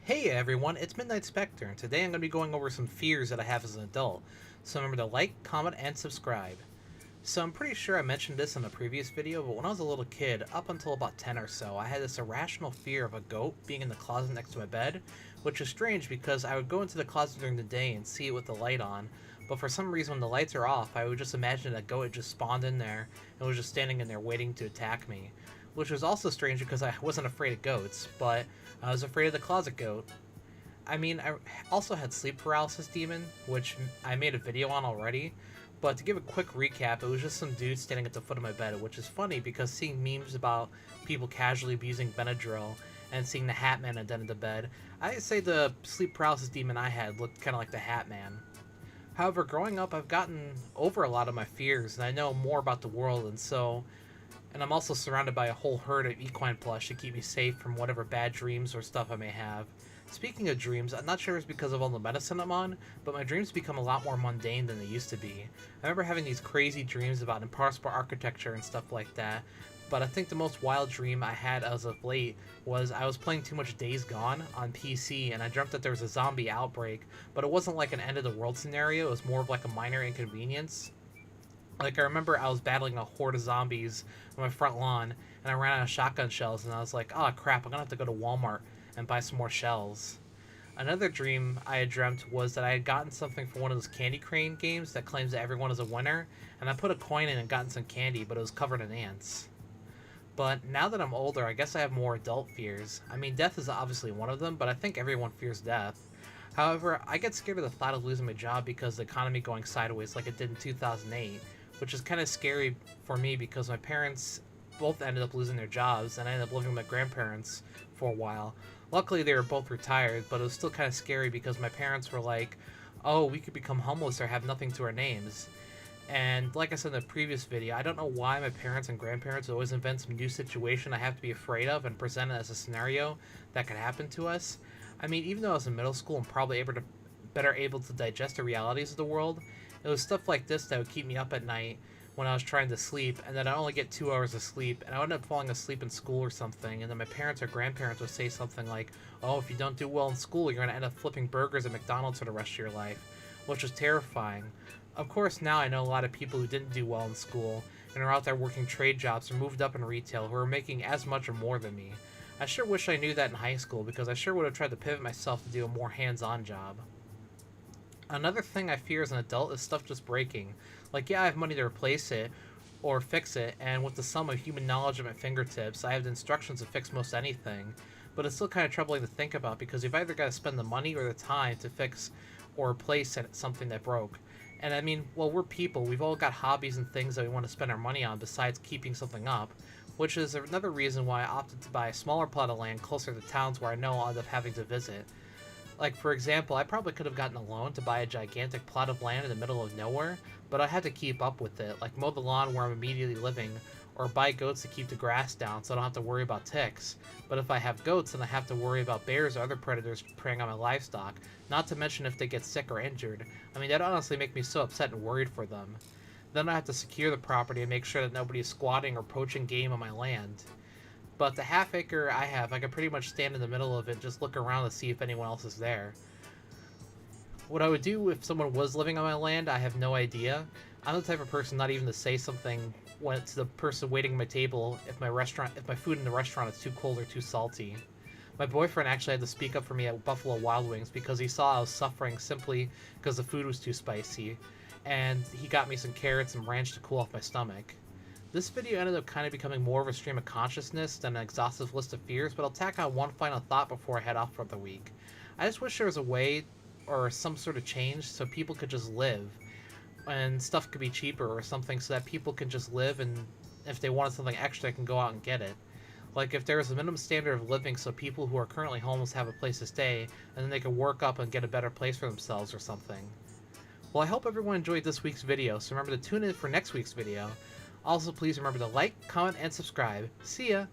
Hey everyone, it's Midnight Spectre, and today I'm going to be going over some fears that I have as an adult. So remember to like, comment, and subscribe. So I'm pretty sure I mentioned this in a previous video, but when I was a little kid, up until about 10 or so, I had this irrational fear of a goat being in the closet next to my bed, which is strange because I would go into the closet during the day and see it with the light on, but for some reason when the lights are off, I would just imagine a goat had just spawned in there and was just standing in there waiting to attack me. Which was also strange because I wasn't afraid of goats, but I was afraid of the closet goat. I mean, I also had sleep paralysis demon, which I made a video on already, but to give a quick recap, it was just some dude standing at the foot of my bed, which is funny because seeing memes about people casually abusing Benadryl and seeing the Hat Man at the end of the bed, I'd say the sleep paralysis demon I had looked kind of like the Hat Man. However, growing up, I've gotten over a lot of my fears, and I know more about the world, and I'm also surrounded by a whole herd of equine plush to keep me safe from whatever bad dreams or stuff I may have. Speaking of dreams, I'm not sure if it's because of all the medicine I'm on, but my dreams become a lot more mundane than they used to be. I remember having these crazy dreams about impossible architecture and stuff like that, but I think the most wild dream I had as of late was I was playing too much Days Gone on PC and I dreamt that there was a zombie outbreak, but it wasn't like an end of the world scenario, it was more of like a minor inconvenience. Like, I remember I was battling a horde of zombies on my front lawn, and I ran out of shotgun shells, and I was like, oh crap, I'm gonna have to go to Walmart and buy some more shells. Another dream I had dreamt was that I had gotten something from one of those candy crane games that claims that everyone is a winner, and I put a coin in and gotten some candy, but it was covered in ants. But now that I'm older, I guess I have more adult fears. I mean, death is obviously one of them, but I think everyone fears death. However, I get scared of the thought of losing my job because the economy going sideways like it did in 2008, which is kind of scary for me because my parents both ended up losing their jobs and I ended up living with my grandparents for a while. Luckily, they were both retired, but it was still kind of scary because my parents were like, oh, we could become homeless or have nothing to our names. And like I said in the previous video, I don't know why my parents and grandparents always invent some new situation I have to be afraid of and present it as a scenario that could happen to us. I mean, even though I was in middle school and probably better able to digest the realities of the world, it was stuff like this that would keep me up at night when I was trying to sleep, and then I only get 2 hours of sleep, and I would end up falling asleep in school or something, and then my parents or grandparents would say something like, oh, if you don't do well in school, you're going to end up flipping burgers at McDonald's for the rest of your life, which was terrifying. Of course, now I know a lot of people who didn't do well in school, and are out there working trade jobs or moved up in retail who are making as much or more than me. I sure wish I knew that in high school, because I sure would have tried to pivot myself to do a more hands-on job. Another thing I fear as an adult is stuff just breaking. Like, yeah, I have money to replace it or fix it, and with the sum of human knowledge at my fingertips, I have the instructions to fix most anything. But it's still kind of troubling to think about because you've either got to spend the money or the time to fix or replace something that broke. And I mean, well, we're people. We've all got hobbies and things that we want to spend our money on besides keeping something up, which is another reason why I opted to buy a smaller plot of land closer to towns where I know I'll end up having to visit. Like, for example, I probably could have gotten a loan to buy a gigantic plot of land in the middle of nowhere, but I had to keep up with it, like mow the lawn where I'm immediately living, or buy goats to keep the grass down so I don't have to worry about ticks. But if I have goats, then I have to worry about bears or other predators preying on my livestock, not to mention if they get sick or injured. I mean, that'd honestly make me so upset and worried for them. Then I have to secure the property and make sure that nobody is squatting or poaching game on my land. But the half acre I have, I can pretty much stand in the middle of it and just look around to see if anyone else is there. What I would do if someone was living on my land, I have no idea. I'm the type of person not even to say something when it's the person waiting at my table if my food in the restaurant is too cold or too salty. My boyfriend actually had to speak up for me at Buffalo Wild Wings because he saw I was suffering simply because the food was too spicy, and he got me some carrots and ranch to cool off my stomach. This video ended up kind of becoming more of a stream of consciousness than an exhaustive list of fears, but I'll tack on one final thought before I head off for the week. I just wish there was a way or some sort of change so people could just live, and stuff could be cheaper or something so that people can just live, and if they wanted something extra, they can go out and get it. Like, if there was a minimum standard of living so people who are currently homeless have a place to stay, and then they can work up and get a better place for themselves or something. Well, I hope everyone enjoyed this week's video, so remember to tune in for next week's video. Also, please remember to like, comment, and subscribe. See ya!